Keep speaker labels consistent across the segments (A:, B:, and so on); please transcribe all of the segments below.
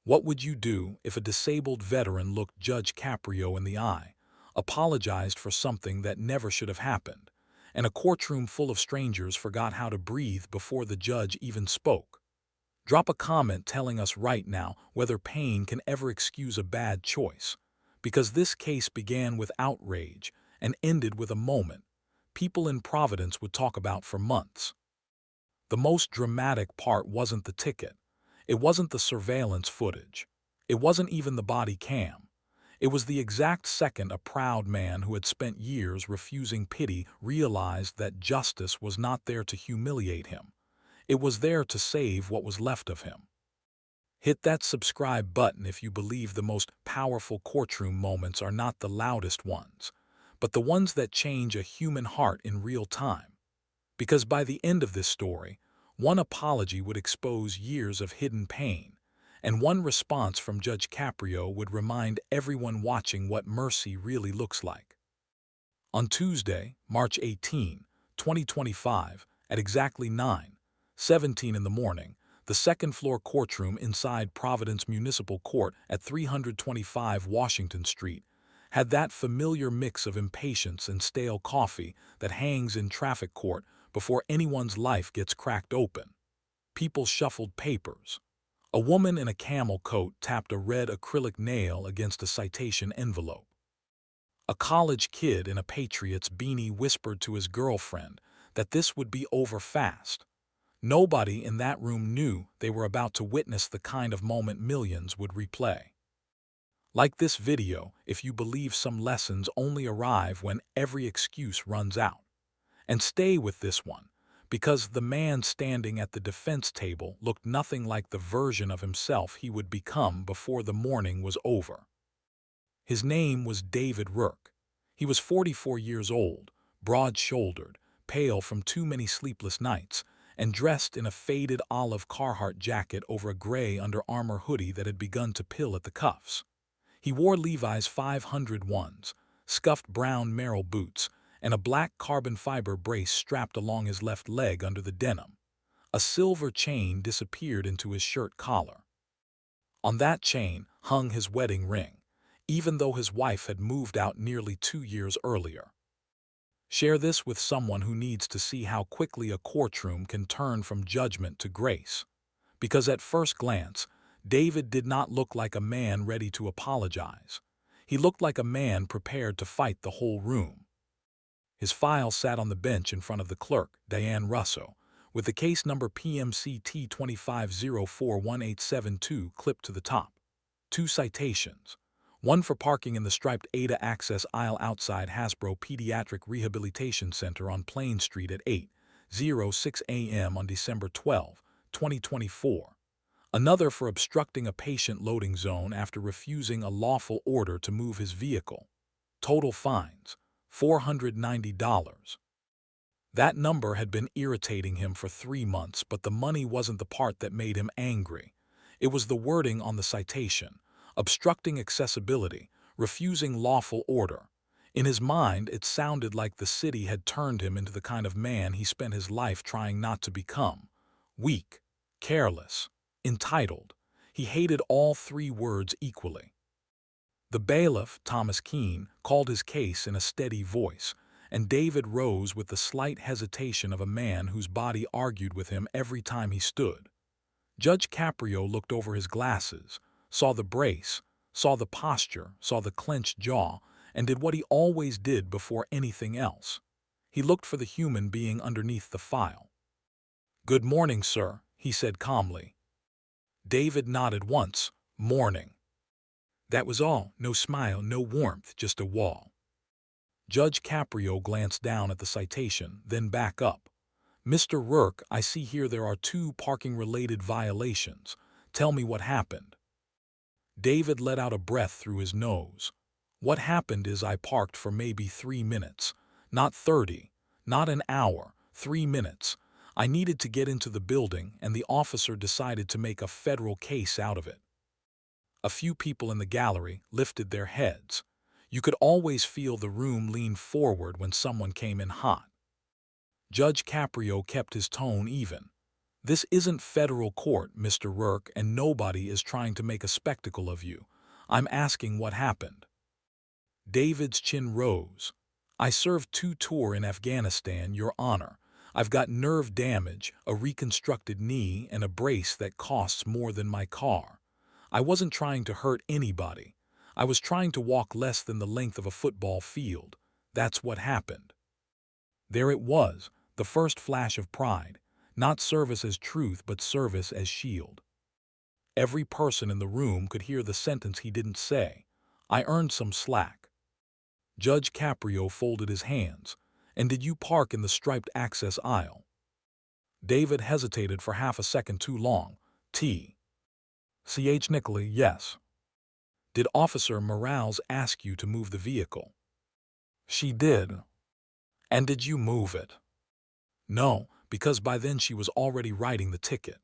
A: What would you do if a disabled veteran looked Judge Caprio in the eye, apologized for something that never should have happened, and a courtroom full of strangers forgot how to breathe before the judge even spoke? Drop a comment telling us right now whether pain can ever excuse a bad choice, because this case began with outrage and ended with a moment people in Providence would talk about for months. The most dramatic part wasn't the ticket. It wasn't the surveillance footage. It wasn't even the body cam. It was the exact second a proud man who had spent years refusing pity realized that justice was not there to humiliate him. It was there to save what was left of him. Hit that subscribe button if you believe the most powerful courtroom moments are not the loudest ones, but the ones that change a human heart in real time. Because by the end of this story, one apology would expose years of hidden pain, and one response from Judge Caprio would remind everyone watching what mercy really looks like. On Tuesday, March 18, 2025, at exactly 9:17 in the morning, the second-floor courtroom inside Providence Municipal Court at 325 Washington Street had that familiar mix of impatience and stale coffee that hangs in traffic court before anyone's life gets cracked open. People shuffled papers. A woman in a camel coat tapped a red acrylic nail against a citation envelope. A college kid in a Patriots beanie whispered to his girlfriend that this would be over fast. Nobody in that room knew they were about to witness the kind of moment millions would replay. Like this video if you believe some lessons only arrive when every excuse runs out. And stay with this one, because the man standing at the defense table looked nothing like the version of himself he would become before the morning was over. His name was David Rourke. He was 44 years old, broad-shouldered, pale from too many sleepless nights, and dressed in a faded olive Carhartt jacket over a gray Under Armour hoodie that had begun to pill at the cuffs. He wore Levi's 501s, scuffed brown Merrell boots, and a black carbon fiber brace strapped along his left leg under the denim. A silver chain disappeared into his shirt collar. On that chain hung his wedding ring, even though his wife had moved out nearly 2 years earlier. Share this with someone who needs to see how quickly a courtroom can turn from judgment to grace. Because at first glance, David did not look like a man ready to apologize. He looked like a man prepared to fight the whole room. His file sat on the bench in front of the clerk, Diane Russo, with the case number PMCT 25041872 clipped to the top. 2 citations. One for parking in the striped Ada access aisle outside Hasbro Pediatric Rehabilitation Center on Plain Street at 8:06 a.m. on December 12, 2024. Another for obstructing a patient loading zone after refusing a lawful order to move his vehicle. Total fines, $490. That number had been irritating him for 3 months, but the money wasn't the part that made him angry. It was the wording on the citation: obstructing accessibility, refusing lawful order. In his mind, it sounded like the city had turned him into the kind of man he spent his life trying not to become: weak, careless, entitled. He hated all 3 words equally. The bailiff, Thomas Keene, called his case in a steady voice, and David rose with the slight hesitation of a man whose body argued with him every time he stood. Judge Caprio looked over his glasses, saw the brace, saw the posture, saw the clenched jaw, and did what he always did before anything else. He looked for the human being underneath the file. "Good morning, sir," he said calmly. David nodded once. "Morning." That was all. No smile, no warmth, just a wall. Judge Caprio glanced down at the citation, then back up. "Mr. Rourke, I see here there are 2 parking-related violations. Tell me what happened." David let out a breath through his nose. "What happened is I parked for maybe 3 minutes. Not 30, not an hour, 3 minutes. I needed to get into the building, and the officer decided to make a federal case out of it." A few people in the gallery lifted their heads. You could always feel the room lean forward when someone came in hot. Judge Caprio kept his tone even. This isn't federal court, Mr. Rourke, and nobody is trying to make a spectacle of you. I'm asking what happened. David's chin rose. I served 2 tours in Afghanistan, Your Honor. I've got nerve damage, a reconstructed knee, and a brace that costs more than my car. I wasn't trying to hurt anybody. I was trying to walk less than the length of a football field. That's what happened. There it was, the first flash of pride. Not service as truth, but service as shield. Every person in the room could hear the sentence he didn't say. I earned some slack. Judge Caprio folded his hands. And did you park in the striped access aisle? David hesitated for half a second too long. Ch. Nickley, yes. Did Officer Morales ask you to move the vehicle? She did. And did you move it? No, because by then she was already writing the ticket.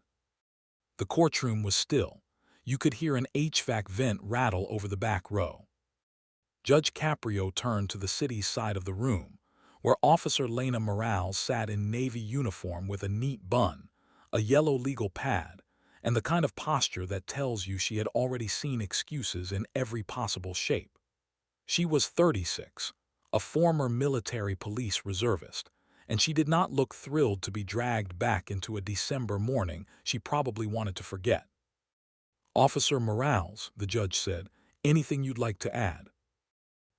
A: The courtroom was still. You could hear an HVAC vent rattle over the back row. Judge Caprio turned to the city's side of the room, where Officer Lena Morales sat in Navy uniform with a neat bun, a yellow legal pad, and the kind of posture that tells you she had already seen excuses in every possible shape. She was 36, a former military police reservist, and she did not look thrilled to be dragged back into a December morning she probably wanted to forget. Officer Morales, the judge said, anything you'd like to add?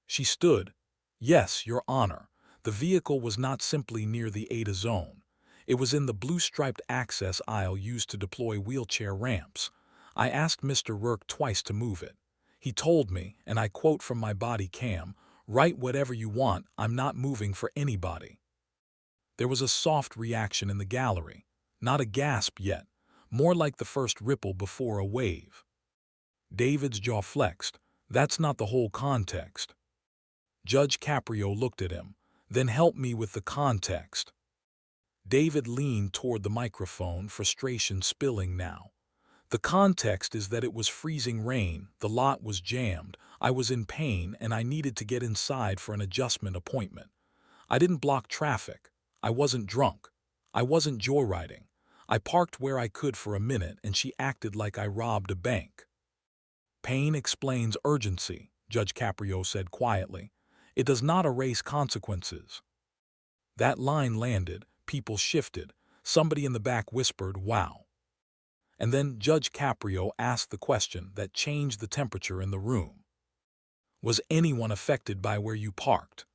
A: She stood. Yes, Your Honor. The vehicle was not simply near the Ada zone. It was in the blue-striped access aisle used to deploy wheelchair ramps. I asked Mr. Rourke twice to move it. He told me, and I quote from my body cam, "Write whatever you want, I'm not moving for anybody." There was a soft reaction in the gallery. Not a gasp yet, more like the first ripple before a wave. David's jaw flexed. That's not the whole context. Judge Caprio looked at him. Then help me with the context. David leaned toward the microphone, frustration spilling now. The context is that it was freezing rain, the lot was jammed, I was in pain, and I needed to get inside for an adjustment appointment. I didn't block traffic. I wasn't drunk. I wasn't joyriding. I parked where I could for a minute, and she acted like I robbed a bank. Pain explains urgency, Judge Caprio said quietly. It does not erase consequences. That line landed, people shifted. Somebody in the back whispered, "Wow." And then Judge Caprio asked the question that changed the temperature in the room. Was anyone affected by where you parked?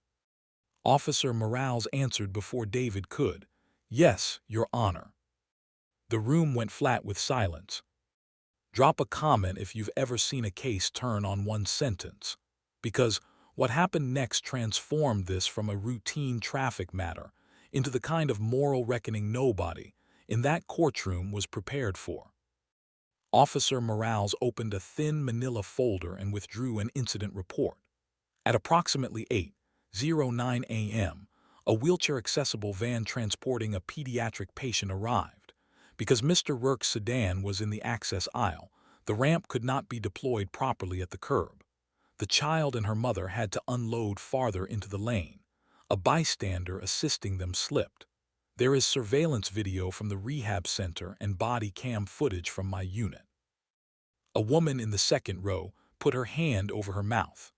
A: Officer Morales answered before David could. Yes, Your Honor. The room went flat with silence. Drop a comment if you've ever seen a case turn on one sentence. Because what happened next transformed this from a routine traffic matter into the kind of moral reckoning nobody, in that courtroom, was prepared for. Officer Morales opened a thin manila folder and withdrew an incident report. At approximately 8:09 a.m., a wheelchair-accessible van transporting a pediatric patient arrived. Because Mr. Rourke's sedan was in the access aisle, the ramp could not be deployed properly at the curb. The child and her mother had to unload farther into the lane. A bystander assisting them slipped. There is surveillance video from the rehab center and body cam footage from my unit. A woman in the second row put her hand over her mouth.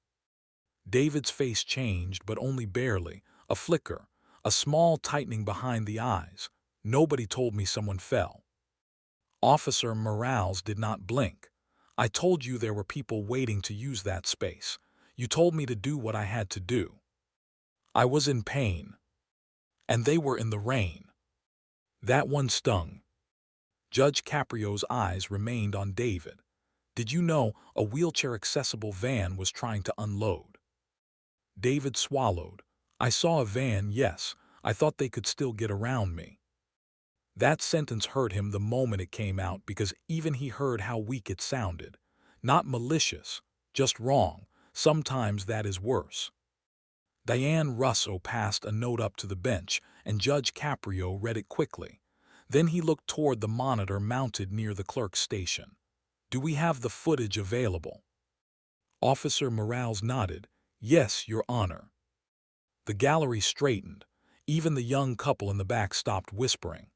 A: David's face changed, but only barely, a flicker, a small tightening behind the eyes. Nobody told me someone fell. Officer Morales did not blink. I told you there were people waiting to use that space. You told me to do what I had to do. I was in pain. And they were in the rain. That one stung. Judge Caprio's eyes remained on David. Did you know a wheelchair-accessible van was trying to unload? David swallowed. I saw a van, yes. I thought they could still get around me. That sentence hurt him the moment it came out because even he heard how weak it sounded. Not malicious, just wrong. Sometimes that is worse. Diane Russo passed a note up to the bench, and Judge Caprio read it quickly. Then he looked toward the monitor mounted near the clerk's station. Do we have the footage available? Officer Morales nodded. Yes, Your Honor. The gallery straightened. Even the young couple in the back stopped whispering.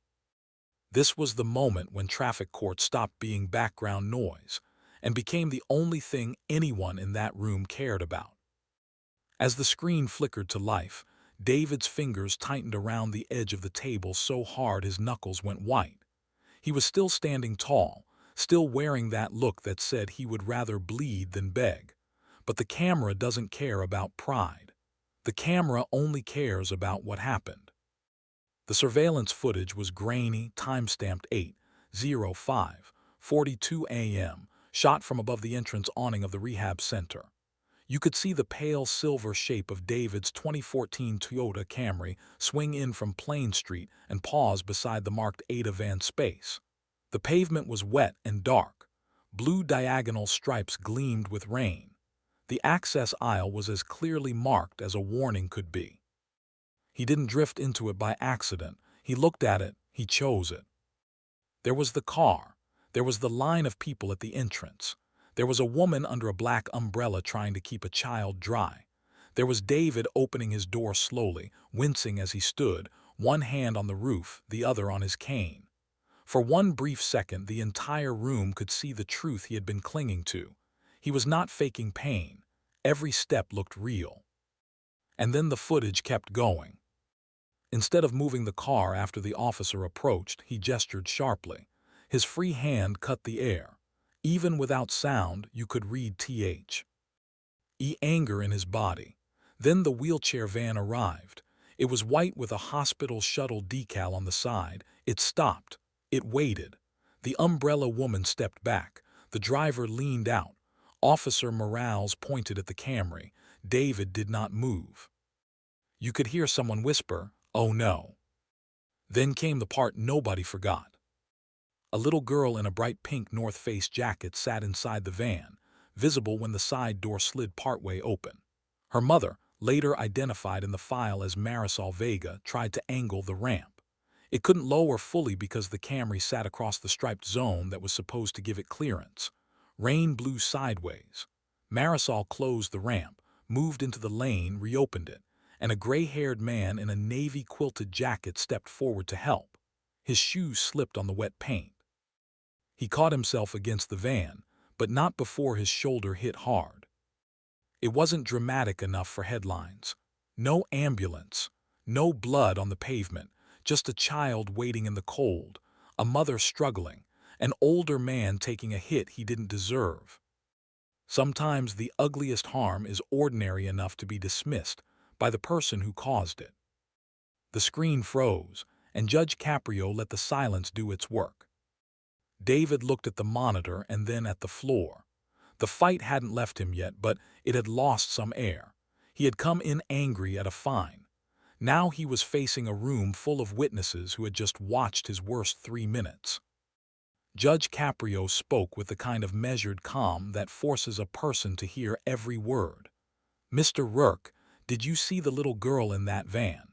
A: This was the moment when traffic court stopped being background noise and became the only thing anyone in that room cared about. As the screen flickered to life, David's fingers tightened around the edge of the table so hard his knuckles went white. He was still standing tall, still wearing that look that said he would rather bleed than beg. But the camera doesn't care about pride. The camera only cares about what happened. The surveillance footage was grainy, time-stamped 8:05:42 a.m., shot from above the entrance awning of the rehab center. You could see the pale silver shape of David's 2014 Toyota Camry swing in from Plain Street and pause beside the marked Ada van space. The pavement was wet and dark. Blue diagonal stripes gleamed with rain. The access aisle was as clearly marked as a warning could be. He didn't drift into it by accident. He looked at it. He chose it. There was the car. There was the line of people at the entrance. There was a woman under a black umbrella trying to keep a child dry. There was David opening his door slowly, wincing as he stood, one hand on the roof, the other on his cane. For one brief second, the entire room could see the truth he had been clinging to. He was not faking pain. Every step looked real. And then the footage kept going. Instead of moving the car after the officer approached, he gestured sharply. His free hand cut the air. Even without sound, you could read anger in his body. Then the wheelchair van arrived. It was white with a hospital shuttle decal on the side. It stopped. It waited. The umbrella woman stepped back. The driver leaned out. Officer Morales pointed at the Camry. David did not move. You could hear someone whisper, "Oh no." Then came the part nobody forgot. A little girl in a bright pink North Face jacket sat inside the van, visible when the side door slid partway open. Her mother, later identified in the file as Marisol Vega, tried to angle the ramp. It couldn't lower fully because the Camry sat across the striped zone that was supposed to give it clearance. Rain blew sideways. Marisol closed the ramp, moved into the lane, reopened it, and a gray-haired man in a navy quilted jacket stepped forward to help. His shoes slipped on the wet paint. He caught himself against the van, but not before his shoulder hit hard. It wasn't dramatic enough for headlines. No ambulance, no blood on the pavement, just a child waiting in the cold, a mother struggling, an older man taking a hit he didn't deserve. Sometimes the ugliest harm is ordinary enough to be dismissed by the person who caused it. The screen froze, and Judge Caprio let the silence do its work. David looked at the monitor and then at the floor. The fight hadn't left him yet, but it had lost some air. He had come in angry at a fine. Now he was facing a room full of witnesses who had just watched his worst 3 minutes. Judge Caprio spoke with the kind of measured calm that forces a person to hear every word. "Mr. Rourke, did you see the little girl in that van?"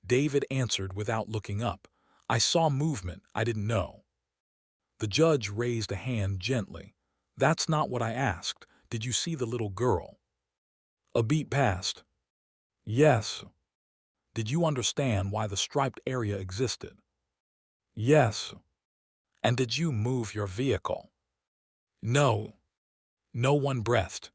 A: David answered without looking up. "I saw movement. I didn't know." The judge raised a hand gently. "That's not what I asked. Did you see the little girl?" A beat passed. "Yes." "Did you understand why the striped area existed?" "Yes." "And did you move your vehicle?" "No." No one breathed.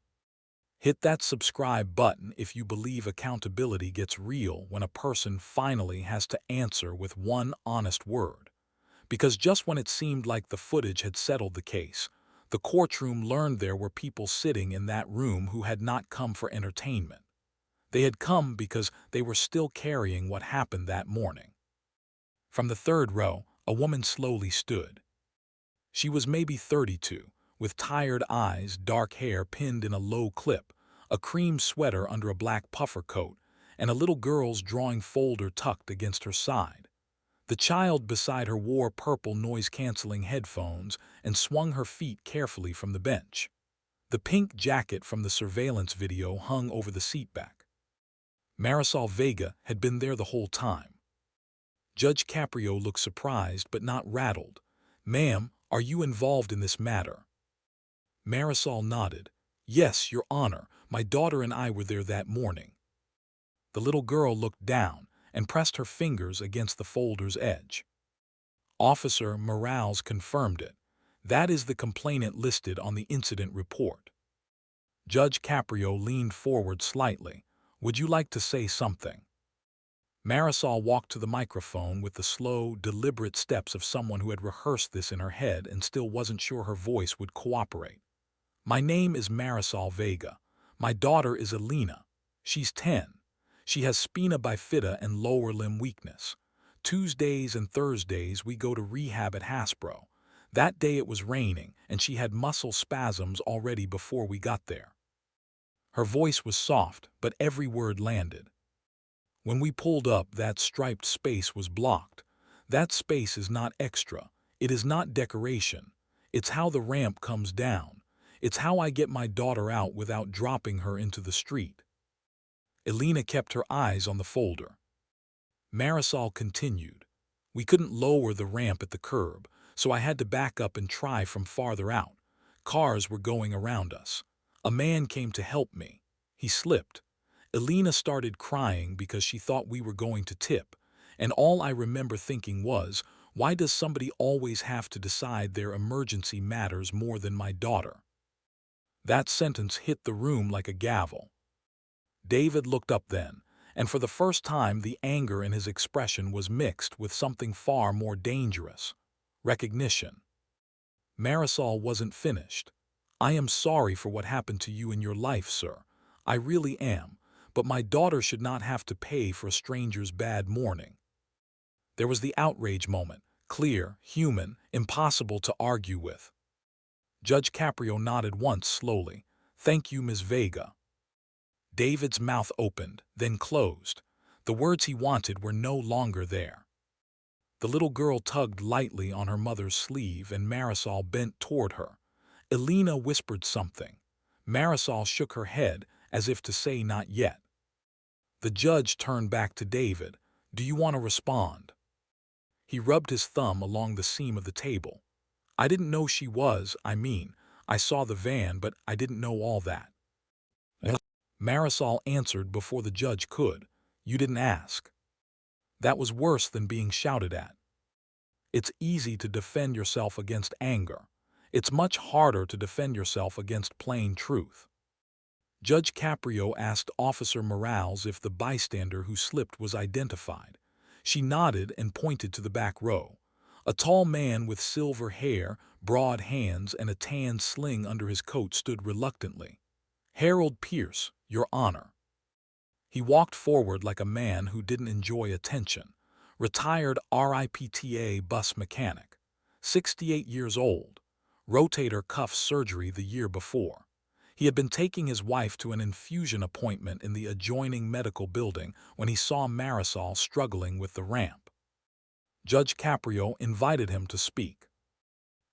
A: Hit that subscribe button if you believe accountability gets real when a person finally has to answer with one honest word. Because just when it seemed like the footage had settled the case, the courtroom learned there were people sitting in that room who had not come for entertainment. They had come because they were still carrying what happened that morning. From the third row, a woman slowly stood. She was maybe 32, with tired eyes, dark hair pinned in a low clip, a cream sweater under a black puffer coat, and a little girl's drawing folder tucked against her side. The child beside her wore purple noise-canceling headphones and swung her feet carefully from the bench. The pink jacket from the surveillance video hung over the seatback. Marisol Vega had been there the whole time. Judge Caprio looked surprised but not rattled. "Ma'am, are you involved in this matter?" Marisol nodded. "Yes, Your Honor, my daughter and I were there that morning." The little girl looked down and pressed her fingers against the folder's edge. Officer Morales confirmed it. That is the complainant listed on the incident report. Judge Caprio leaned forward slightly. Would you like to say something? Marisol walked to the microphone with the slow, deliberate steps of someone who had rehearsed this in her head and still wasn't sure her voice would cooperate. My name is Marisol Vega. My daughter is Elena. She's 10. She has spina bifida and lower limb weakness. Tuesdays and Thursdays we go to rehab at Hasbro. That day it was raining and she had muscle spasms already before we got there. Her voice was soft, but every word landed. When we pulled up, that striped space was blocked. That space is not extra. It is not decoration. It's how the ramp comes down. It's how I get my daughter out without dropping her into the street. Elena kept her eyes on the folder. Marisol continued. We couldn't lower the ramp at the curb, so I had to back up and try from farther out. Cars were going around us. A man came to help me. He slipped. Elena started crying because she thought we were going to tip, and all I remember thinking was, why does somebody always have to decide their emergency matters more than my daughter? That sentence hit the room like a gavel. David looked up then, and for the first time the anger in his expression was mixed with something far more dangerous: recognition. Marisol wasn't finished. I am sorry for what happened to you in your life, sir. I really am, but my daughter should not have to pay for a stranger's bad morning. There was the outrage moment, clear, human, impossible to argue with. Judge Caprio nodded once slowly. Thank you, Ms. Vega. David's mouth opened, then closed. The words he wanted were no longer there. The little girl tugged lightly on her mother's sleeve and Marisol bent toward her. Elena whispered something. Marisol shook her head as if to say not yet. The judge turned back to David. Do you want to respond? He rubbed his thumb along the seam of the table. I didn't know she was, I saw the van, but I didn't know all that. Marisol answered before the judge could. You didn't ask. That was worse than being shouted at. It's easy to defend yourself against anger. It's much harder to defend yourself against plain truth. Judge Caprio asked Officer Morales if the bystander who slipped was identified. She nodded and pointed to the back row. A tall man with silver hair, broad hands, and a tan sling under his coat stood reluctantly. Harold Pierce, Your Honor. He walked forward like a man who didn't enjoy attention. Retired RIPTA bus mechanic. 68 years old. Rotator cuff surgery the year before. He had been taking his wife to an infusion appointment in the adjoining medical building when he saw Marisol struggling with the ramp. Judge Caprio invited him to speak.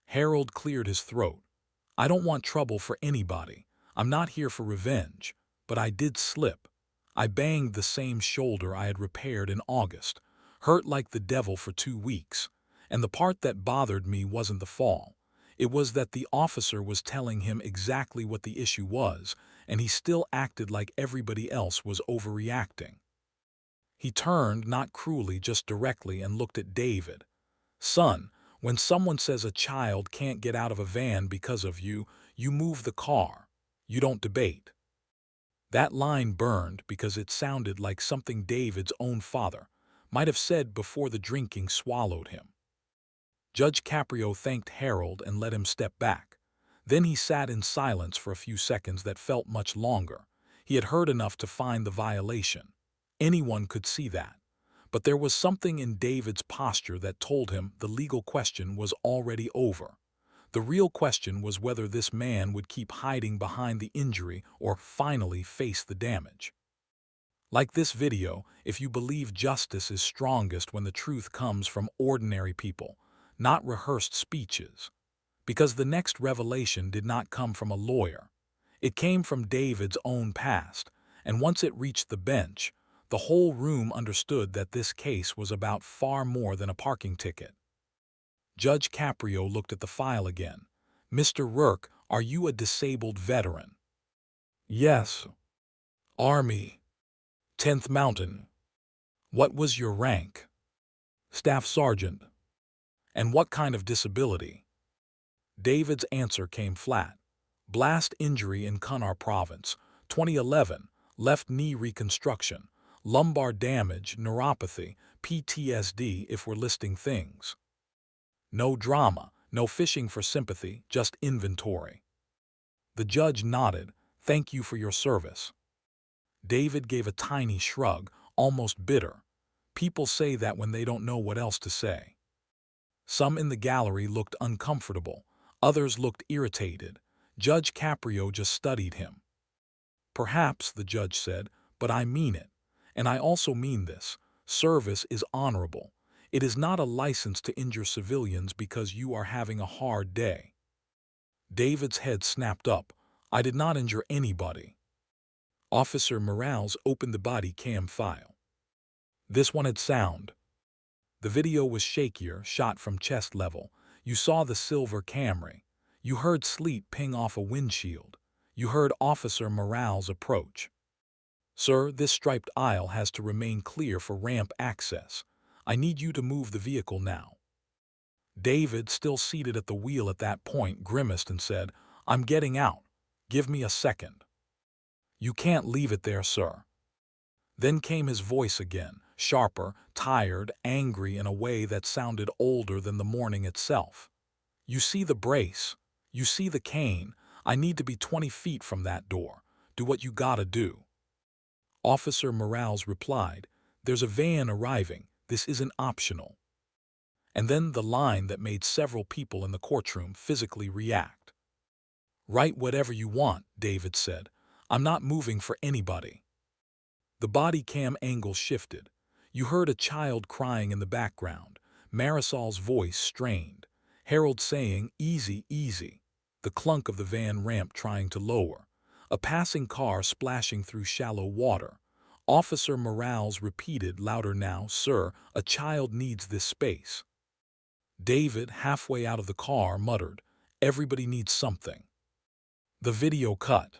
A: Harold cleared his throat. I don't want trouble for anybody. I'm not here for revenge, but I did slip. I banged the same shoulder I had repaired in August, hurt like the devil for 2 weeks, and the part that bothered me wasn't the fall. It was that the officer was telling him exactly what the issue was, and he still acted like everybody else was overreacting. He turned, not cruelly, just directly, and looked at David. Son, when someone says a child can't get out of a van because of you, you move the car. You don't debate. That line burned because it sounded like something David's own father might have said before the drinking swallowed him. Judge Caprio thanked Harold and let him step back. Then he sat in silence for a few seconds that felt much longer. He had heard enough to find the violation. Anyone could see that. But there was something in David's posture that told him the legal question was already over. The real question was whether this man would keep hiding behind the injury or finally face the damage. Like this video, if you believe justice is strongest when the truth comes from ordinary people, not rehearsed speeches. Because the next revelation did not come from a lawyer. It came from David's own past, and once it reached the bench, the whole room understood that this case was about far more than a parking ticket. Judge Caprio looked at the file again. Mr. Rourke, are you a disabled veteran? Yes. Army. 10th Mountain. What was your rank? Staff Sergeant. And what kind of disability? David's answer came flat. Blast injury in Kunar Province, 2011, left knee reconstruction, lumbar damage, neuropathy, PTSD if we're listing things. No drama, no fishing for sympathy, just inventory. The judge nodded. Thank you for your service. David gave a tiny shrug, almost bitter. People say that when they don't know what else to say. Some in the gallery looked uncomfortable. Others looked irritated. Judge Caprio just studied him. Perhaps, the judge said, but I mean it. And I also mean this. Service is honorable. It is not a license to injure civilians because you are having a hard day. David's head snapped up. I did not injure anybody. Officer Morales opened the body cam file. This one had sound. The video was shakier, shot from chest level. You saw the silver Camry. You heard sleet ping off a windshield. You heard Officer Morales approach. Sir, this striped aisle has to remain clear for ramp access. I need you to move the vehicle now. David, still seated at the wheel at that point, grimaced and said, I'm getting out. Give me a second. You can't leave it there, sir. Then came his voice again, sharper, tired, angry in a way that sounded older than the morning itself. You see the brace. You see the cane. I need to be 20 feet from that door. Do what you gotta do. Officer Morales replied, There's a van arriving. This isn't optional. And then the line that made several people in the courtroom physically react. Write whatever you want, David said. I'm not moving for anybody. The body cam angle shifted. You heard a child crying in the background, Marisol's voice strained, Harold saying, easy, easy, the clunk of the van ramp trying to lower, a passing car splashing through shallow water. Officer Morales repeated louder now, Sir, a child needs this space. David, halfway out of the car, muttered, Everybody needs something. The video cut.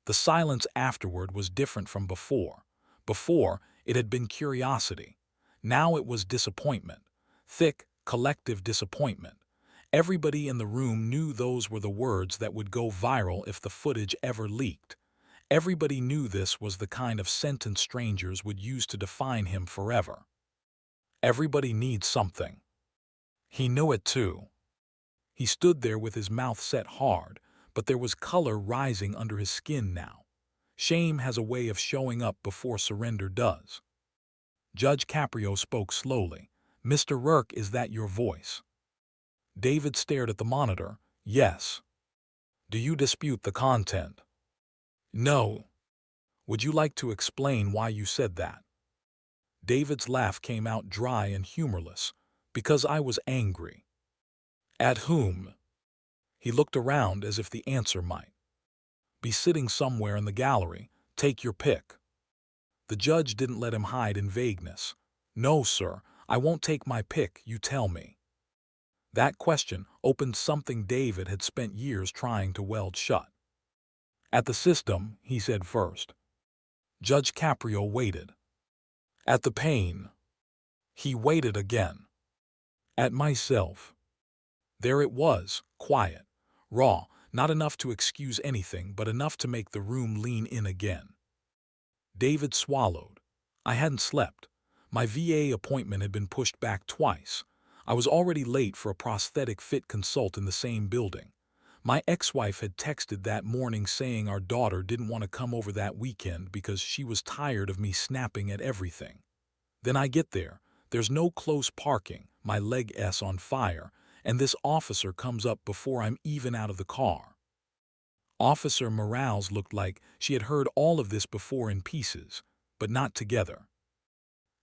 A: The silence afterward was different from before. Before, it had been curiosity. Now it was disappointment. Thick, collective disappointment. Everybody in the room knew those were the words that would go viral if the footage ever leaked. Everybody knew this was the kind of sentence strangers would use to define him forever. Everybody needs something. He knew it too. He stood there with his mouth set hard, but there was color rising under his skin now. Shame has a way of showing up before surrender does. Judge Caprio spoke slowly. Mr. Rourke, is that your voice? David stared at the monitor. Yes. Do you dispute the content? No. Would you like to explain why you said that? David's laugh came out dry and humorless. Because I was angry. At whom? He looked around as if the answer might be sitting somewhere in the gallery. Take your pick. The judge didn't let him hide in vagueness. No, sir, I won't take my pick, you tell me. That question opened something David had spent years trying to weld shut. At the system, he said first. Judge Caprio waited. At the pain. He waited again. At myself. There it was, quiet, raw, not enough to excuse anything but enough to make the room lean in again. David swallowed. I hadn't slept. My VA appointment had been pushed back twice. I was already late for a prosthetic fit consult in the same building. My ex-wife had texted that morning saying our daughter didn't want to come over that weekend because she was tired of me snapping at everything. Then I get there. There's no close parking, my leg S on fire, and this officer comes up before I'm even out of the car. Officer Morales looked like she had heard all of this before in pieces, but not together.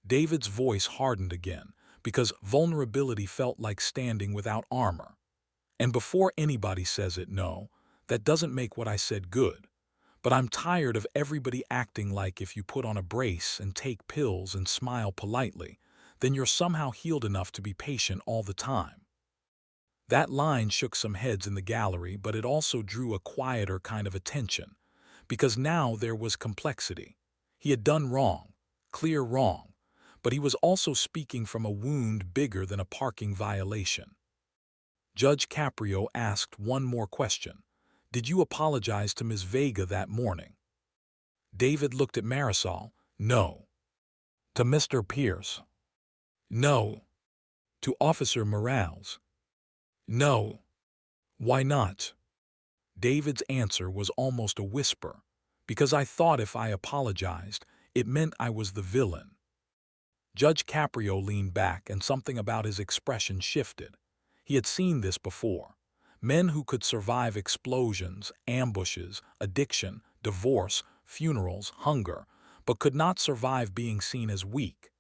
A: David's voice hardened again, because vulnerability felt like standing without armor. And before anybody says it, no, that doesn't make what I said good. But I'm tired of everybody acting like if you put on a brace and take pills and smile politely, then you're somehow healed enough to be patient all the time. That line shook some heads in the gallery, but it also drew a quieter kind of attention, because now there was complexity. He had done wrong, clear wrong, but he was also speaking from a wound bigger than a parking violation. Judge Caprio asked one more question. Did you apologize to Ms. Vega that morning? David looked at Marisol. No. To Mr. Pierce? No. To Officer Morales? No. Why not? David's answer was almost a whisper. Because I thought if I apologized, it meant I was the villain. Judge Caprio leaned back and something about his expression shifted. He had seen this before. Men who could survive explosions, ambushes, addiction, divorce, funerals, hunger, but could not survive being seen as weak.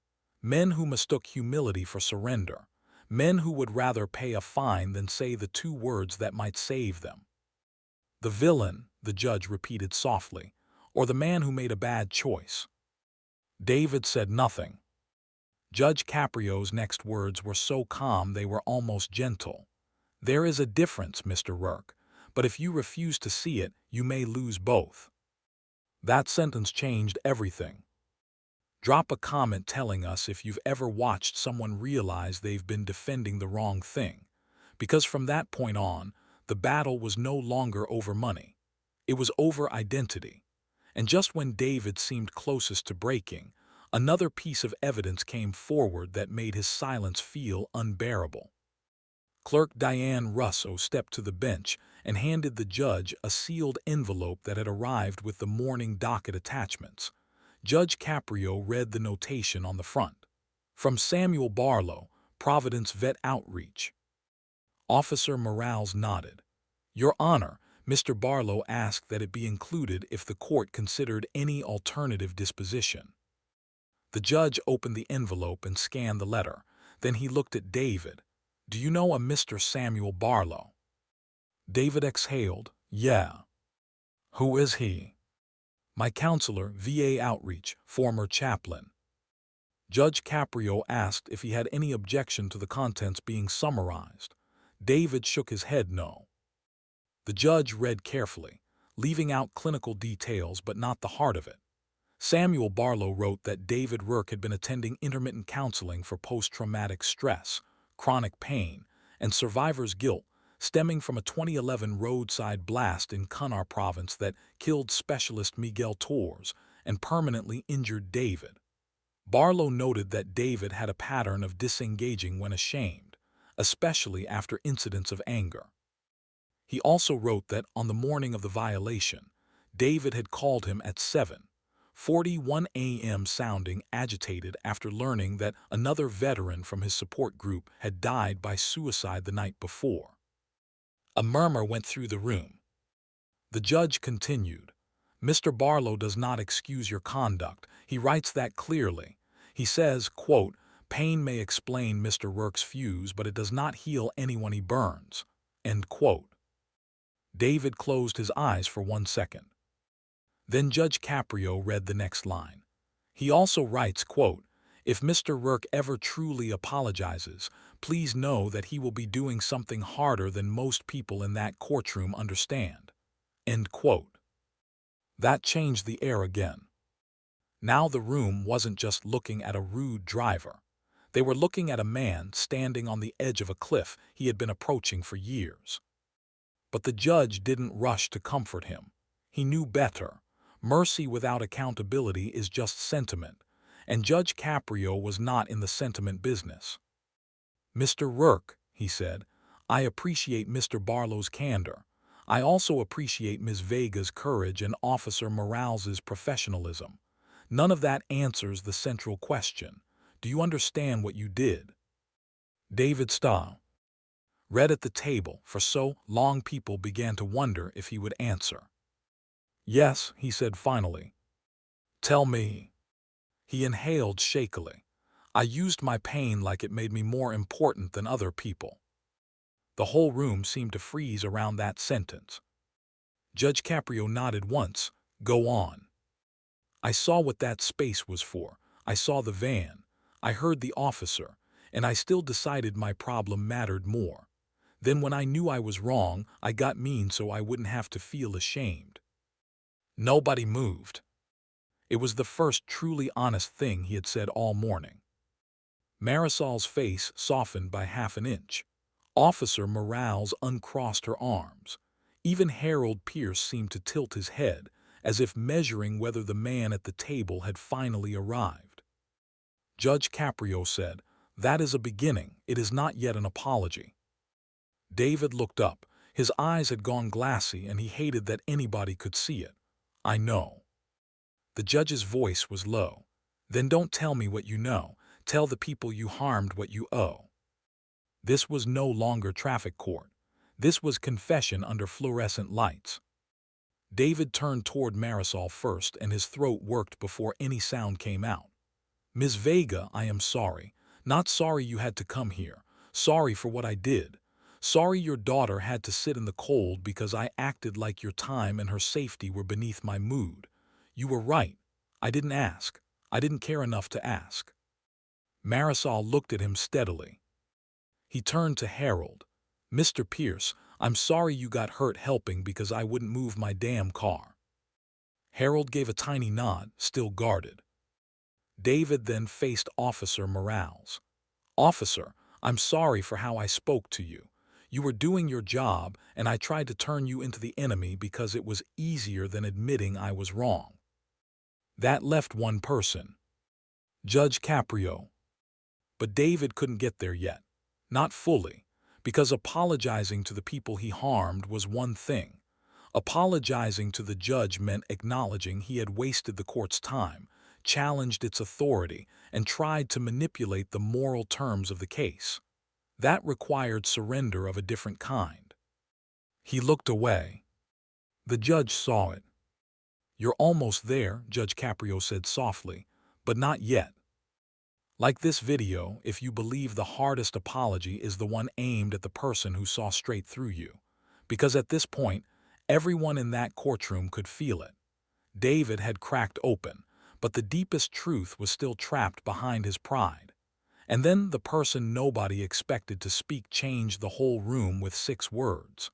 A: Men who mistook humility for surrender. Men who would rather pay a fine than say the two words that might save them. The villain, the judge repeated softly, or the man who made a bad choice. David said nothing. Judge Caprio's next words were so calm they were almost gentle. There is a difference, Mr. Rourke, but if you refuse to see it, you may lose both. That sentence changed everything. Drop a comment telling us if you've ever watched someone realize they've been defending the wrong thing, because from that point on, the battle was no longer over money. It was over identity. And just when David seemed closest to breaking, another piece of evidence came forward that made his silence feel unbearable. Clerk Diane Russo stepped to the bench and handed the judge a sealed envelope that had arrived with the morning docket attachments. Judge Caprio read the notation on the front. From Samuel Barlow, Providence Vet Outreach. Officer Morales nodded. Your Honor, Mr. Barlow asked that it be included if the court considered any alternative disposition. The judge opened the envelope and scanned the letter. Then he looked at David. Do you know a Mr. Samuel Barlow? David exhaled. Yeah. Who is he? My counselor, VA Outreach, former chaplain. Judge Caprio asked if he had any objection to the contents being summarized. David shook his head no. The judge read carefully, leaving out clinical details but not the heart of it. Samuel Barlow wrote that David Rourke had been attending intermittent counseling for post-traumatic stress, chronic pain, and survivor's guilt stemming from a 2011 roadside blast in Kunar province that killed specialist Miguel Torres and permanently injured David. Barlow noted that David had a pattern of disengaging when ashamed, especially after incidents of anger. He also wrote that on the morning of the violation, David had called him at 7:41 a.m. sounding agitated after learning that another veteran from his support group had died by suicide the night before. A murmur went through the room. The judge continued, Mr. Barlow does not excuse your conduct. He writes that clearly. He says, quote, pain may explain Mr. Rourke's fuse, but it does not heal anyone he burns, end quote. David closed his eyes for 1 second. Then Judge Caprio read the next line. He also writes, quote, if Mr. Rourke ever truly apologizes, please know that he will be doing something harder than most people in that courtroom understand, end quote. That changed the air again. Now the room wasn't just looking at a rude driver. They were looking at a man standing on the edge of a cliff he had been approaching for years. But the judge didn't rush to comfort him. He knew better. Mercy without accountability is just sentiment, and Judge Caprio was not in the sentiment business. Mr. Rourke, he said, I appreciate Mr. Barlow's candor. I also appreciate Ms. Vega's courage and Officer Morales's professionalism. None of that answers the central question. Do you understand what you did? David Starr read at the table for so long people began to wonder if he would answer. Yes, he said finally. Tell me. He inhaled shakily. I used my pain like it made me more important than other people. The whole room seemed to freeze around that sentence. Judge Caprio nodded once. Go on. I saw what that space was for. I saw the van. I heard the officer, and I still decided my problem mattered more. Then when I knew I was wrong, I got mean so I wouldn't have to feel ashamed. Nobody moved. It was the first truly honest thing he had said all morning. Marisol's face softened by half an inch. Officer Morales uncrossed her arms. Even Harold Pierce seemed to tilt his head, as if measuring whether the man at the table had finally arrived. Judge Caprio said, "That is a beginning. It is not yet an apology." David looked up. His eyes had gone glassy, and he hated that anybody could see it. "I know." The judge's voice was low. "Then don't tell me what you know. Tell the people you harmed what you owe." This was no longer traffic court. This was confession under fluorescent lights. David turned toward Marisol first, and his throat worked before any sound came out. "Ms. Vega, I am sorry. Not sorry you had to come here. Sorry for what I did. Sorry your daughter had to sit in the cold because I acted like your time and her safety were beneath my mood. You were right. I didn't ask. I didn't care enough to ask." Marisol looked at him steadily. He turned to Harold. "Mr. Pierce, I'm sorry you got hurt helping because I wouldn't move my damn car." Harold gave a tiny nod, still guarded. David then faced Officer Morales. "Officer, I'm sorry for how I spoke to you. You were doing your job, and I tried to turn you into the enemy because it was easier than admitting I was wrong." That left one person. Judge Caprio. But David couldn't get there yet. Not fully, because apologizing to the people he harmed was one thing. Apologizing to the judge meant acknowledging he had wasted the court's time, challenged its authority, and tried to manipulate the moral terms of the case. That required surrender of a different kind. He looked away. The judge saw it. "You're almost there," Judge Caprio said softly, "but not yet." Like this video, if you believe the hardest apology is the one aimed at the person who saw straight through you. Because at this point, everyone in that courtroom could feel it. David had cracked open, but the deepest truth was still trapped behind his pride. And then the person nobody expected to speak changed the whole room with 6 words.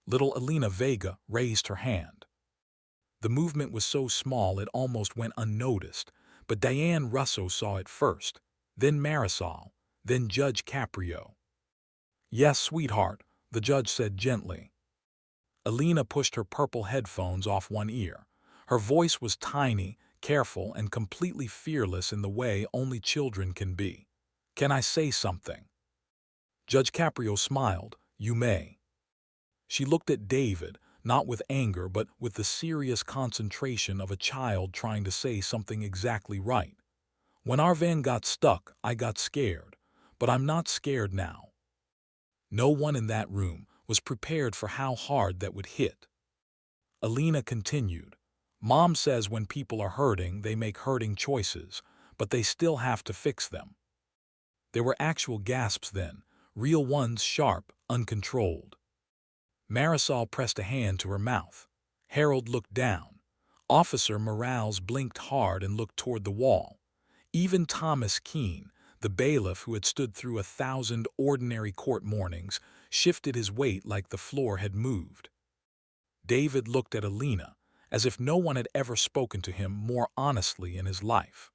A: Little Elena Vega raised her hand. The movement was so small it almost went unnoticed, but Diane Russo saw it first, then Marisol, then Judge Caprio. "Yes, sweetheart," the judge said gently. Elena pushed her purple headphones off one ear. Her voice was tiny, careful, and completely fearless in the way only children can be. "Can I say something?" Judge Caprio smiled. "You may." She looked at David, not with anger but with the serious concentration of a child trying to say something exactly right. "When our van got stuck, I got scared, but I'm not scared now." No one in that room was prepared for how hard that would hit. Elena continued, "Mom says when people are hurting, they make hurting choices, but they still have to fix them." There were actual gasps then, real ones, sharp, uncontrolled. Marisol pressed a hand to her mouth. Harold looked down. Officer Morales blinked hard and looked toward the wall. Even Thomas Keene, the bailiff who had stood through 1,000 ordinary court mornings, shifted his weight like the floor had moved. David looked at Elena, as if no one had ever spoken to him more honestly in his life.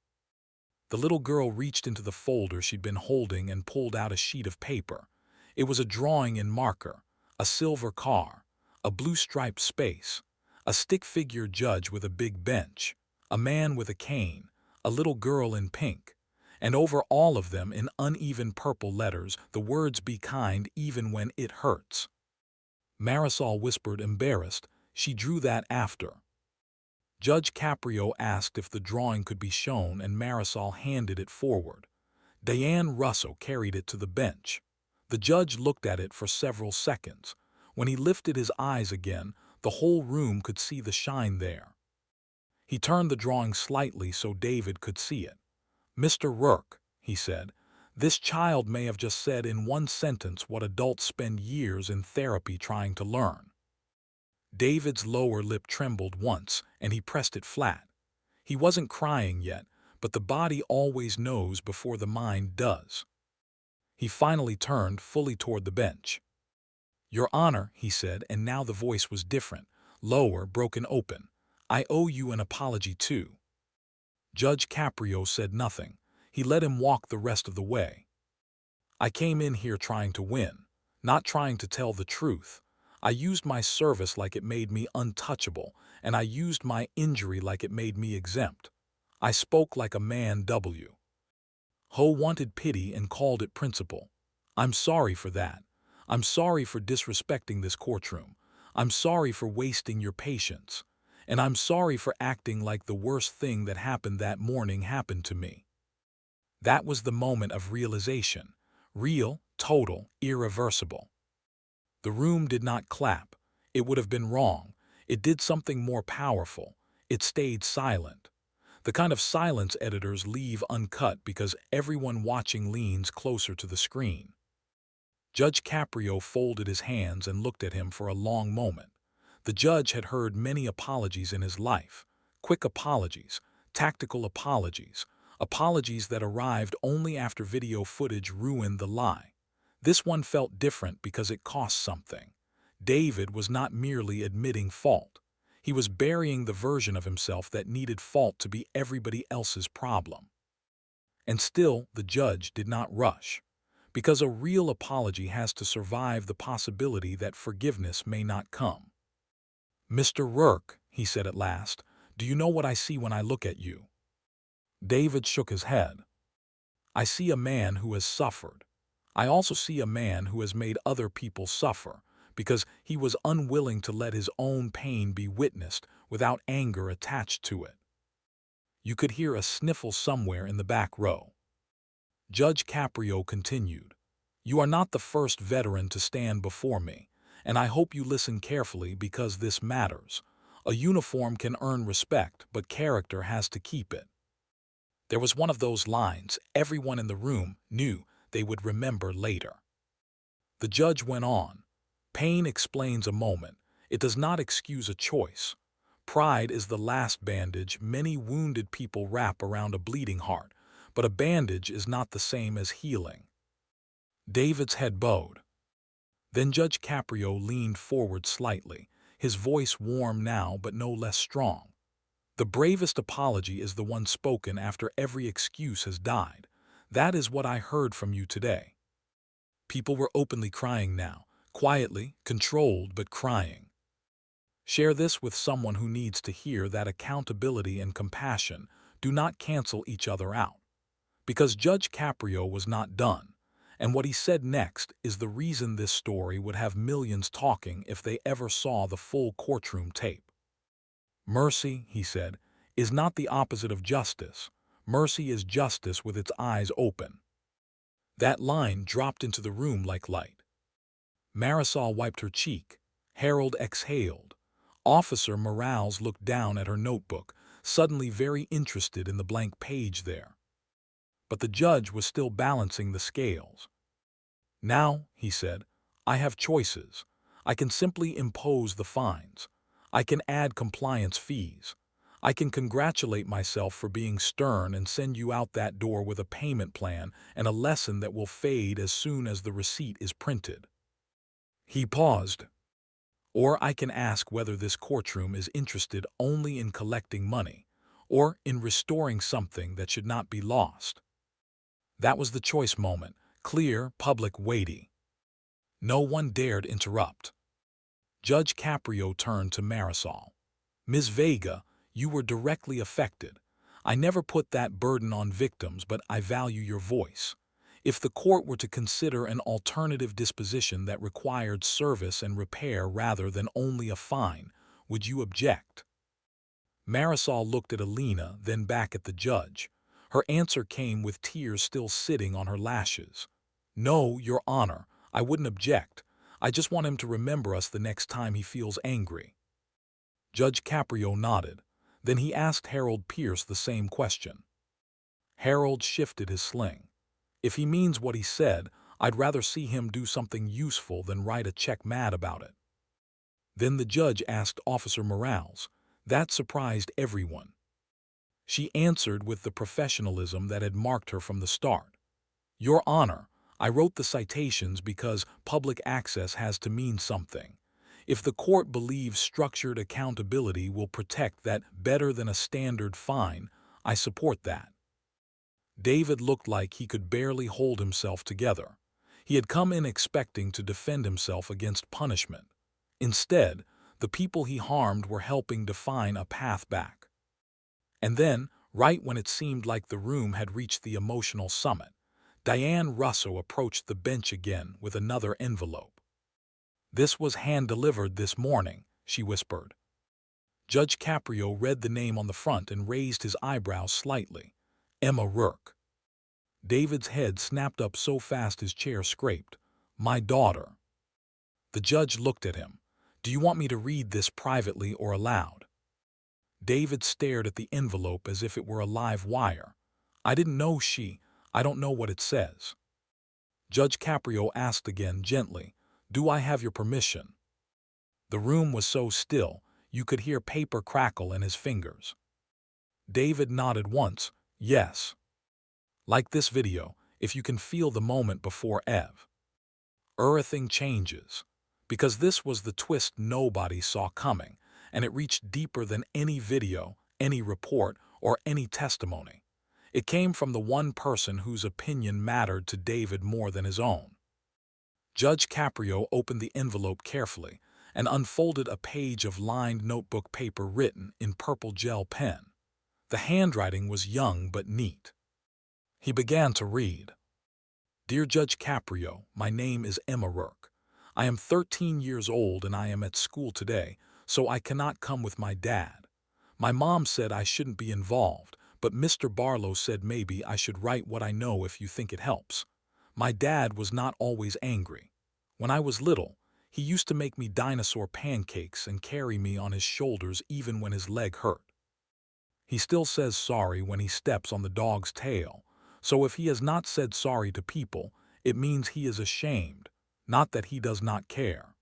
A: The little girl reached into the folder she'd been holding and pulled out a sheet of paper. It was a drawing in marker, a silver car, a blue-striped space, a stick-figure judge with a big bench, a man with a cane, a little girl in pink, and over all of them in uneven purple letters the words "Be kind even when it hurts." Marisol whispered, embarrassed. She drew that after. Judge Caprio asked if the drawing could be shown, and Marisol handed it forward. Diane Russo carried it to the bench. The judge looked at it for several seconds. When he lifted his eyes again, the whole room could see the shine there. He turned the drawing slightly so David could see it. "Mr. Rourke," he said, "this child may have just said in one sentence what adults spend years in therapy trying to learn." David's lower lip trembled once, and he pressed it flat. He wasn't crying yet, but the body always knows before the mind does. He finally turned fully toward the bench. "Your Honor," he said, and now the voice was different, lower, broken open. "I owe you an apology too." Judge Caprio said nothing. He let him walk the rest of the way. I came in here trying to win, not trying to tell the truth. I used my service like it made me untouchable, and I used my injury like it made me exempt. I spoke like a man. Ho wanted pity and called it principle. I'm sorry for that. I'm sorry for disrespecting this courtroom. I'm sorry for wasting your patience. And I'm sorry for acting like the worst thing that happened that morning happened to me. That was the moment of realization. Real, total, irreversible. The room did not clap. It would have been wrong. It did something more powerful. It stayed silent. The kind of silence editors leave uncut because everyone watching leans closer to the screen. Judge Caprio folded his hands and looked at him for a long moment. The judge had heard many apologies in his life. Quick apologies, tactical apologies, apologies that arrived only after video footage ruined the lie. This one felt different because it cost something. David was not merely admitting fault. He was burying the version of himself that needed fault to be everybody else's problem. And still, the judge did not rush. Because a real apology has to survive the possibility that forgiveness may not come. "Mr. Rourke," he said at last, "do you know what I see when I look at you?" David shook his head. "I see a man who has suffered. I also see a man who has made other people suffer, because he was unwilling to let his own pain be witnessed without anger attached to it." You could hear a sniffle somewhere in the back row. Judge Caprio continued, "You are not the first veteran to stand before me, and I hope you listen carefully because this matters. A uniform can earn respect, but character has to keep it." There was one of those lines everyone in the room knew they would remember later. The judge went on, "Pain explains a moment. It does not excuse a choice. Pride is the last bandage many wounded people wrap around a bleeding heart, but a bandage is not the same as healing." David's head bowed. Then Judge Caprio leaned forward slightly, his voice warm now but no less strong. "The bravest apology is the one spoken after every excuse has died. That is what I heard from you today." People were openly crying now, quietly, controlled but crying. Share this with someone who needs to hear that accountability and compassion do not cancel each other out. Because Judge Caprio was not done, and what he said next is the reason this story would have millions talking if they ever saw the full courtroom tape. "Mercy," he said, "is not the opposite of justice. Mercy is justice with its eyes open." That line dropped into the room like light. Marisol wiped her cheek. Harold exhaled. Officer Morales looked down at her notebook, suddenly very interested in the blank page there. But the judge was still balancing the scales. "Now," he said, "I have choices. I can simply impose the fines. I can add compliance fees. I can congratulate myself for being stern and send you out that door with a payment plan and a lesson that will fade as soon as the receipt is printed." He paused. "Or I can ask whether this courtroom is interested only in collecting money, or in restoring something that should not be lost." That was the choice moment, clear, public, weighty. No one dared interrupt. Judge Caprio turned to Marisol. "Ms. Vega, you were directly affected. I never put that burden on victims, but I value your voice. If the court were to consider an alternative disposition that required service and repair rather than only a fine, would you object?" Marisol looked at Alina, then back at the judge. Her answer came with tears still sitting on her lashes. "No, Your Honor, I wouldn't object. I just want him to remember us the next time he feels angry." Judge Caprio nodded. Then he asked Harold Pierce the same question. Harold shifted his sling. "If he means what he said, I'd rather see him do something useful than write a check mad about it." Then the judge asked Officer Morales. That surprised everyone. She answered with the professionalism that had marked her from the start. "Your Honor, I wrote the citations because public access has to mean something. If the court believes structured accountability will protect that better than a standard fine, I support that." David looked like he could barely hold himself together. He had come in expecting to defend himself against punishment. Instead, the people he harmed were helping define a path back. And then, right when it seemed like the room had reached the emotional summit, Diane Russo approached the bench again with another envelope. "This was hand-delivered this morning," she whispered. Judge Caprio read the name on the front and raised his eyebrows slightly. Emma Rourke. David's head snapped up so fast his chair scraped. "My daughter." The judge looked at him. "Do you want me to read this privately or aloud?" David stared at the envelope as if it were a live wire. "I didn't know I don't know what it says." Judge Caprio asked again gently, "Do I have your permission?" The room was so still, you could hear paper crackle in his fingers. David nodded once, "Yes." Like this video, if you can feel the moment before everything changes. Because this was the twist nobody saw coming, and it reached deeper than any video, any report, or any testimony. It came from the one person whose opinion mattered to David more than his own. Judge Caprio opened the envelope carefully and unfolded a page of lined notebook paper written in purple gel pen. The handwriting was young but neat. He began to read. "Dear Judge Caprio, my name is Emma Rourke. I am 13 years old and I am at school today, so I cannot come with my dad. My mom said I shouldn't be involved, but Mr. Barlow said maybe I should write what I know if you think it helps. My dad was not always angry. When I was little, he used to make me dinosaur pancakes and carry me on his shoulders even when his leg hurt. He still says sorry when he steps on the dog's tail, so if he has not said sorry to people, it means he is ashamed, not that he does not care."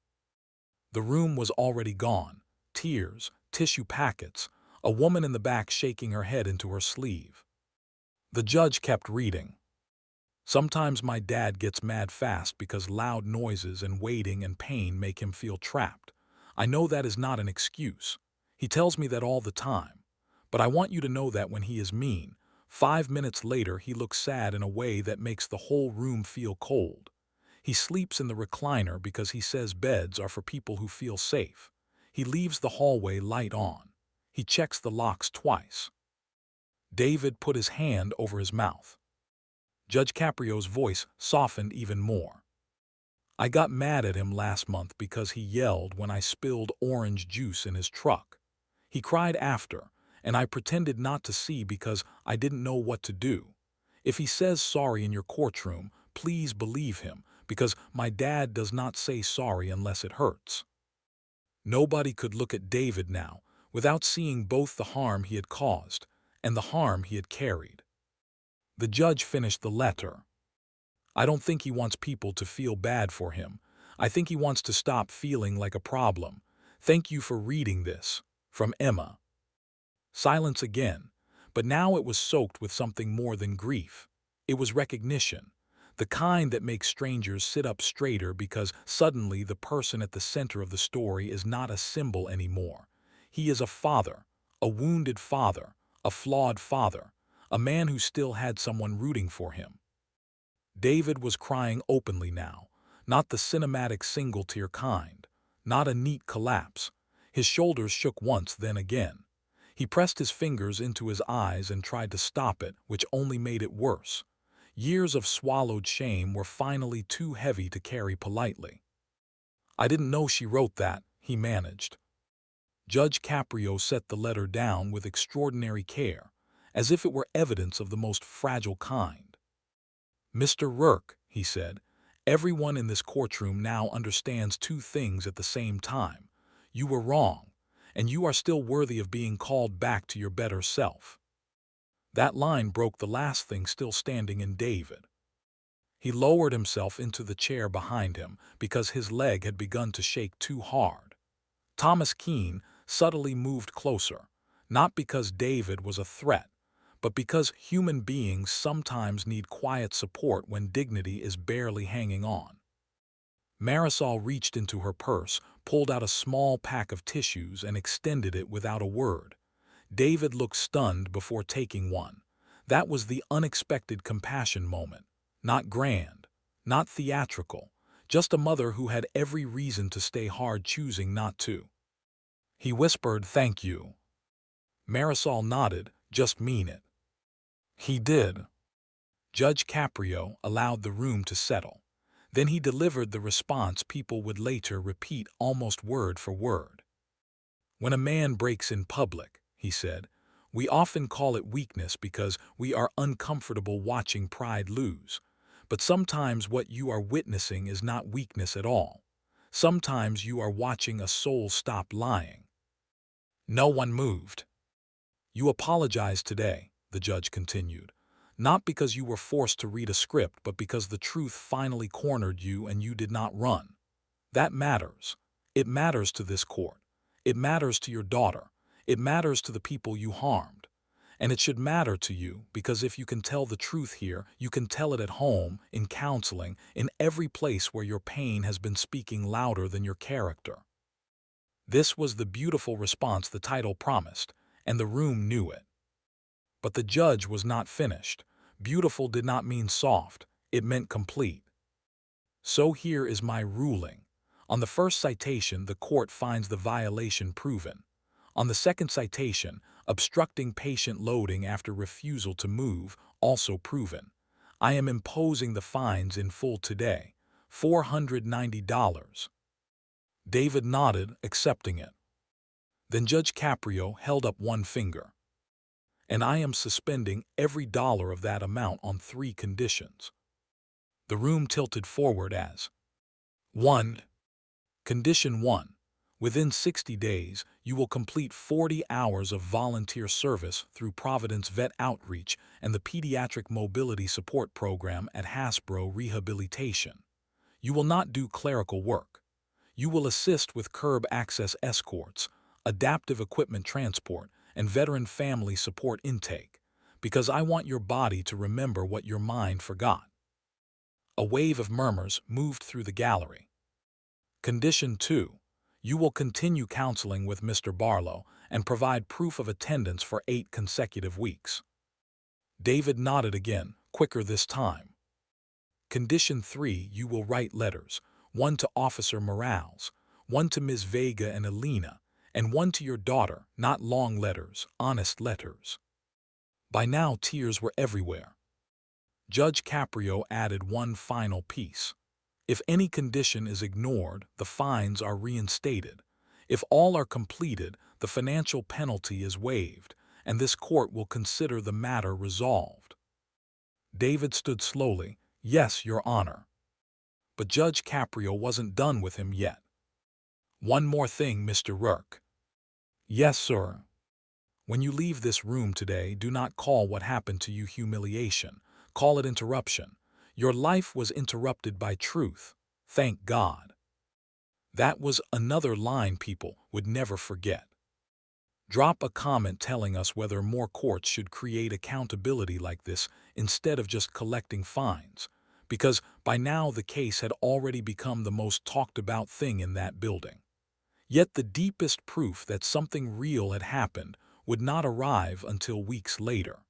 A: The room was already gone. Tears, tissue packets, a woman in the back shaking her head into her sleeve. The judge kept reading. "Sometimes my dad gets mad fast because loud noises and waiting and pain make him feel trapped. I know that is not an excuse. He tells me that all the time. But I want you to know that when he is mean, 5 minutes later he looks sad in a way that makes the whole room feel cold. He sleeps in the recliner because he says beds are for people who feel safe. He leaves the hallway light on. He checks the locks twice." David put his hand over his mouth. Judge Caprio's voice softened even more. "I got mad at him last month because he yelled when I spilled orange juice in his truck. He cried after, and I pretended not to see because I didn't know what to do. If he says sorry in your courtroom, please believe him, because my dad does not say sorry unless it hurts." Nobody could look at David now without seeing both the harm he had caused and the harm he had carried. The judge finished the letter. "I don't think he wants people to feel bad for him. I think he wants to stop feeling like a problem. Thank you for reading this. From Emma." Silence again, but now it was soaked with something more than grief. It was recognition, the kind that makes strangers sit up straighter because suddenly the person at the center of the story is not a symbol anymore. He is a father, a wounded father, a flawed father, a man who still had someone rooting for him. David was crying openly now, not the cinematic single-tear kind, not a neat collapse. His shoulders shook once, then again. He pressed his fingers into his eyes and tried to stop it, which only made it worse. Years of swallowed shame were finally too heavy to carry politely. "I didn't know she wrote that," he managed. Judge Caprio set the letter down with extraordinary care, as if it were evidence of the most fragile kind. "Mr. Rourke," he said, "everyone in this courtroom now understands two things at the same time. You were wrong, and you are still worthy of being called back to your better self." That line broke the last thing still standing in David. He lowered himself into the chair behind him because his leg had begun to shake too hard. Thomas Keene subtly moved closer, not because David was a threat, but because human beings sometimes need quiet support when dignity is barely hanging on. Marisol reached into her purse, pulled out a small pack of tissues, and extended it without a word. David looked stunned before taking one. That was the unexpected compassion moment. Not grand, not theatrical, just a mother who had every reason to stay hard choosing not to. He whispered, "Thank you." Marisol nodded, "Just mean it." He did. Judge Caprio allowed the room to settle. Then he delivered the response people would later repeat almost word for word. "When a man breaks in public," he said, "we often call it weakness because we are uncomfortable watching pride lose. But sometimes what you are witnessing is not weakness at all. Sometimes you are watching a soul stop lying." No one moved. "You apologize today," the judge continued, "not because you were forced to read a script, but because the truth finally cornered you and you did not run. That matters. It matters to this court. It matters to your daughter. It matters to the people you harmed. And it should matter to you because if you can tell the truth here, you can tell it at home, in counseling, in every place where your pain has been speaking louder than your character." This was the beautiful response the title promised, and the room knew it. But the judge was not finished. Beautiful did not mean soft, it meant complete. "So here is my ruling. On the first citation, the court finds the violation proven. On the second citation, obstructing patient loading after refusal to move, also proven. I am imposing the fines in full today, $490. David nodded, accepting it. Then Judge Caprio held up one finger. "And I am suspending every dollar of that amount on 3 conditions." The room tilted forward as 1. Condition 1. Within 60 days, you will complete 40 hours of volunteer service through Providence Vet Outreach and the Pediatric Mobility Support Program at Hasbro Rehabilitation. You will not do clerical work. You will assist with curb access escorts, adaptive equipment transport, and veteran family support intake, because I want your body to remember what your mind forgot. A wave of murmurs moved through the gallery. Condition 2. You will continue counseling with Mr. Barlow and provide proof of attendance for 8 consecutive weeks. David nodded again, quicker this time. Condition 3. You will write letters, 1 to Officer Morales, 1 to Ms. Vega and Elena, and 1 to your daughter, not long letters, honest letters. By now, tears were everywhere. Judge Caprio added one final piece. If any condition is ignored, the fines are reinstated. If all are completed, the financial penalty is waived, and this court will consider the matter resolved. David stood slowly. "Yes, Your Honor." But Judge Caprio wasn't done with him yet. "One more thing, Mr. Rourke." "Yes, sir." "When you leave this room today, do not call what happened to you humiliation. Call it interruption. Your life was interrupted by truth. Thank God." That was another line people would never forget. Drop a comment telling us whether more courts should create accountability like this instead of just collecting fines, because by now the case had already become the most talked about thing in that building. Yet the deepest proof that something real had happened would not arrive until weeks later.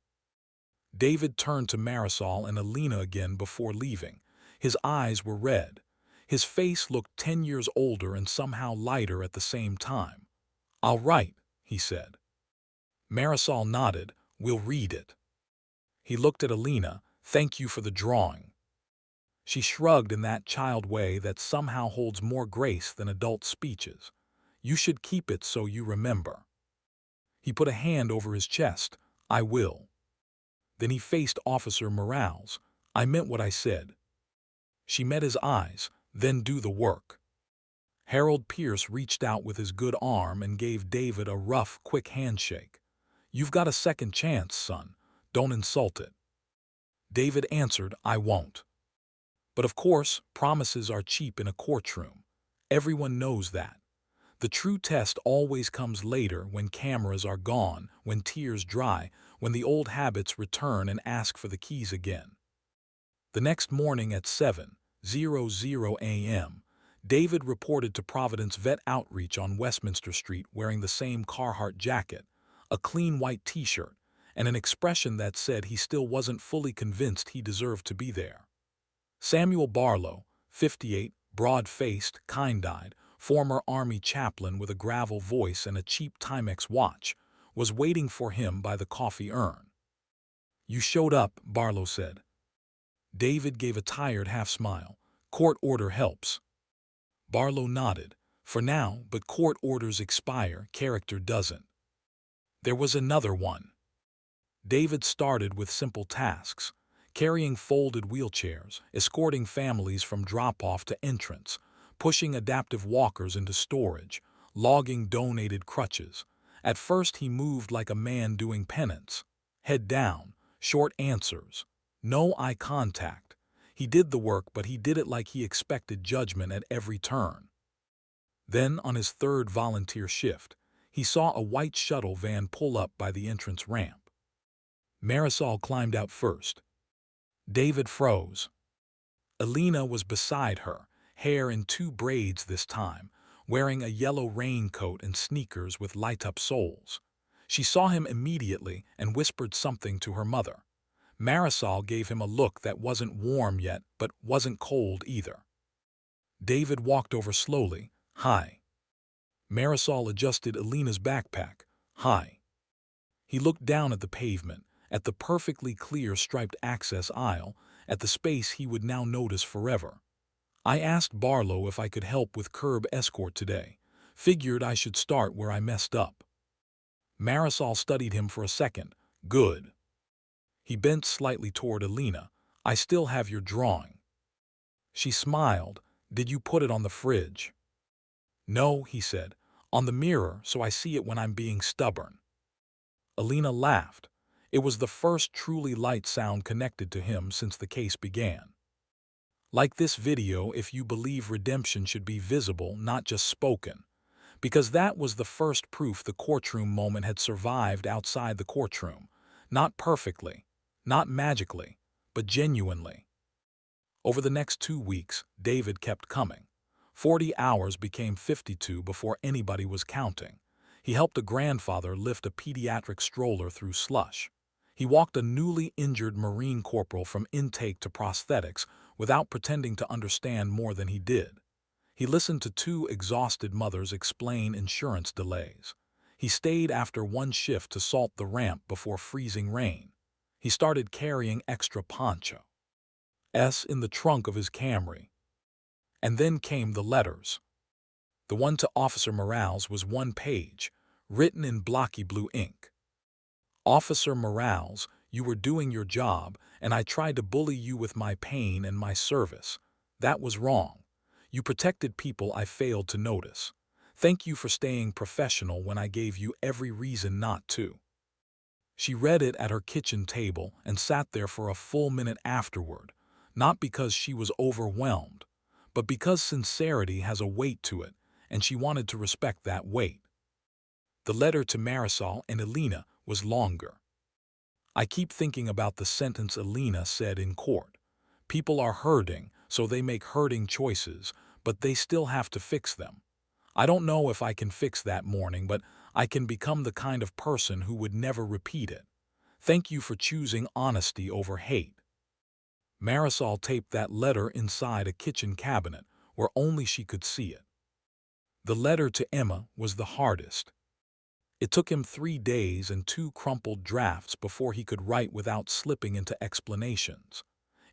A: David turned to Marisol and Elena again before leaving. His eyes were red. His face looked 10 years older and somehow lighter at the same time. "I'll write," he said. Marisol nodded. "We'll read it." He looked at Elena. "Thank you for the drawing." She shrugged in that child way that somehow holds more grace than adult speeches. "You should keep it so you remember." He put a hand over his chest. "I will." Then he faced Officer Morales. "I meant what I said." She met his eyes. "Then do the work." Harold Pierce reached out with his good arm and gave David a rough, quick handshake. "You've got a second chance, son. Don't insult it." David answered, "I won't." But of course, promises are cheap in a courtroom. Everyone knows that. The true test always comes later, when cameras are gone, when tears dry, when the old habits return and ask for the keys again. The next morning at 7:00 a.m., David reported to Providence Vet Outreach on Westminster Street wearing the same Carhartt jacket, a clean white t-shirt, and an expression that said he still wasn't fully convinced he deserved to be there. Samuel Barlow, 58, broad-faced, kind-eyed, former Army chaplain with a gravel voice and a cheap Timex watch, was waiting for him by the coffee urn. "You showed up," Barlow said. David gave a tired half-smile. "Court order helps." Barlow nodded. "For now, but court orders expire, character doesn't." There was another one. David started with simple tasks: carrying folded wheelchairs, escorting families from drop-off to entrance, pushing adaptive walkers into storage, logging donated crutches. At first he moved like a man doing penance. Head down, short answers, no eye contact. He did the work, but he did it like he expected judgment at every turn. Then, on his third volunteer shift, he saw a white shuttle van pull up by the entrance ramp. Marisol climbed out first. David froze. Alina was beside her, hair in 2 braids this time, wearing a yellow raincoat and sneakers with light-up soles. She saw him immediately and whispered something to her mother. Marisol gave him a look that wasn't warm yet, but wasn't cold either. David walked over slowly. "Hi." Marisol adjusted Alina's backpack. "Hi." He looked down at the pavement, at the perfectly clear striped access aisle, at the space he would now notice forever. "I asked Barlow if I could help with curb escort today. Figured I should start where I messed up." Marisol studied him for a second. "Good." He bent slightly toward Alina. "I still have your drawing." She smiled. "Did you put it on the fridge?" "No," he said. "On the mirror, so I see it when I'm being stubborn." Alina laughed. It was the first truly light sound connected to him since the case began. "Like this video if you believe redemption should be visible, not just spoken." Because that was the first proof the courtroom moment had survived outside the courtroom. Not perfectly, not magically, but genuinely. Over the next 2 weeks, David kept coming. 40 hours became 52 before anybody was counting. He helped a grandfather lift a pediatric stroller through slush. He walked a newly injured Marine corporal from intake to prosthetics without pretending to understand more than he did. He listened to 2 exhausted mothers explain insurance delays. He stayed after one shift to salt the ramp before freezing rain. He started carrying extra ponchos in the trunk of his Camry. And then came the letters. The one to Officer Morales was 1 page, written in blocky blue ink. "Officer Morales, you were doing your job, and I tried to bully you with my pain and my service. That was wrong. You protected people I failed to notice. Thank you for staying professional when I gave you every reason not to." She read it at her kitchen table and sat there for a full minute afterward, not because she was overwhelmed, but because sincerity has a weight to it, and she wanted to respect that weight. The letter to Marisol and Alina was longer. "I keep thinking about the sentence Alina said in court. People are hurting, so they make hurting choices, but they still have to fix them. I don't know if I can fix that morning, but I can become the kind of person who would never repeat it. Thank you for choosing honesty over hate." Marisol taped that letter inside a kitchen cabinet where only she could see it. The letter to Emma was the hardest. It took him 3 days and 2 crumpled drafts before he could write without slipping into explanations.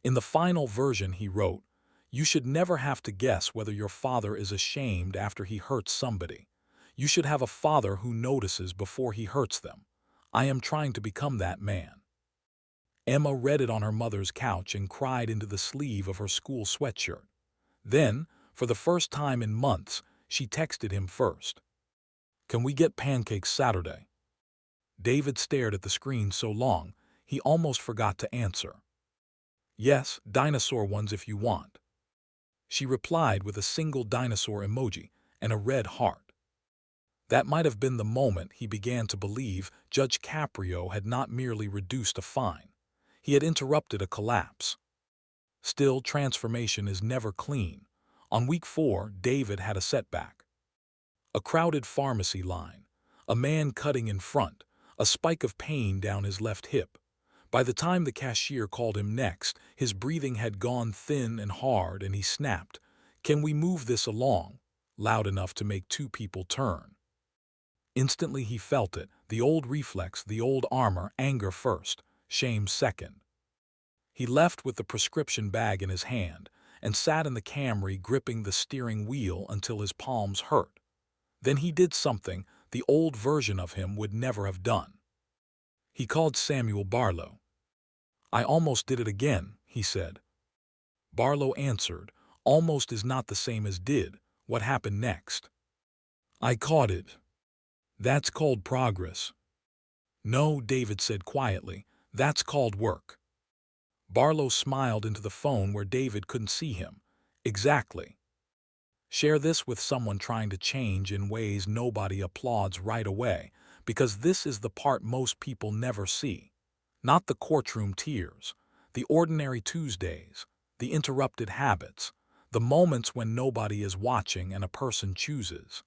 A: In the final version he wrote, "You should never have to guess whether your father is ashamed after he hurts somebody. You should have a father who notices before he hurts them. I am trying to become that man." Emma read it on her mother's couch and cried into the sleeve of her school sweatshirt. Then, for the first time in months, she texted him first. "Can we get pancakes Saturday?" David stared at the screen so long, he almost forgot to answer. "Yes, dinosaur ones if you want." She replied with a single dinosaur emoji and a red heart. That might have been the moment he began to believe Judge Caprio had not merely reduced a fine. He had interrupted a collapse. Still, transformation is never clean. On week 4, David had a setback. A crowded pharmacy line, a man cutting in front, a spike of pain down his left hip. By the time the cashier called him next, his breathing had gone thin and hard, and he snapped, "Can we move this along?" loud enough to make two people turn. Instantly he felt it, the old reflex, the old armor, anger first, shame second. He left with the prescription bag in his hand and sat in the Camry gripping the steering wheel until his palms hurt. Then he did something the old version of him would never have done. He called Samuel Barlow. "I almost did it again," he said. Barlow answered, "Almost is not the same as did. What happened next?" "I caught it. That's called progress." "No," David said quietly, "that's called work." Barlow smiled into the phone where David couldn't see him. "Exactly. Share this with someone trying to change in ways nobody applauds right away, because this is the part most people never see. Not the courtroom tears, the ordinary Tuesdays, the interrupted habits, the moments when nobody is watching and a person chooses,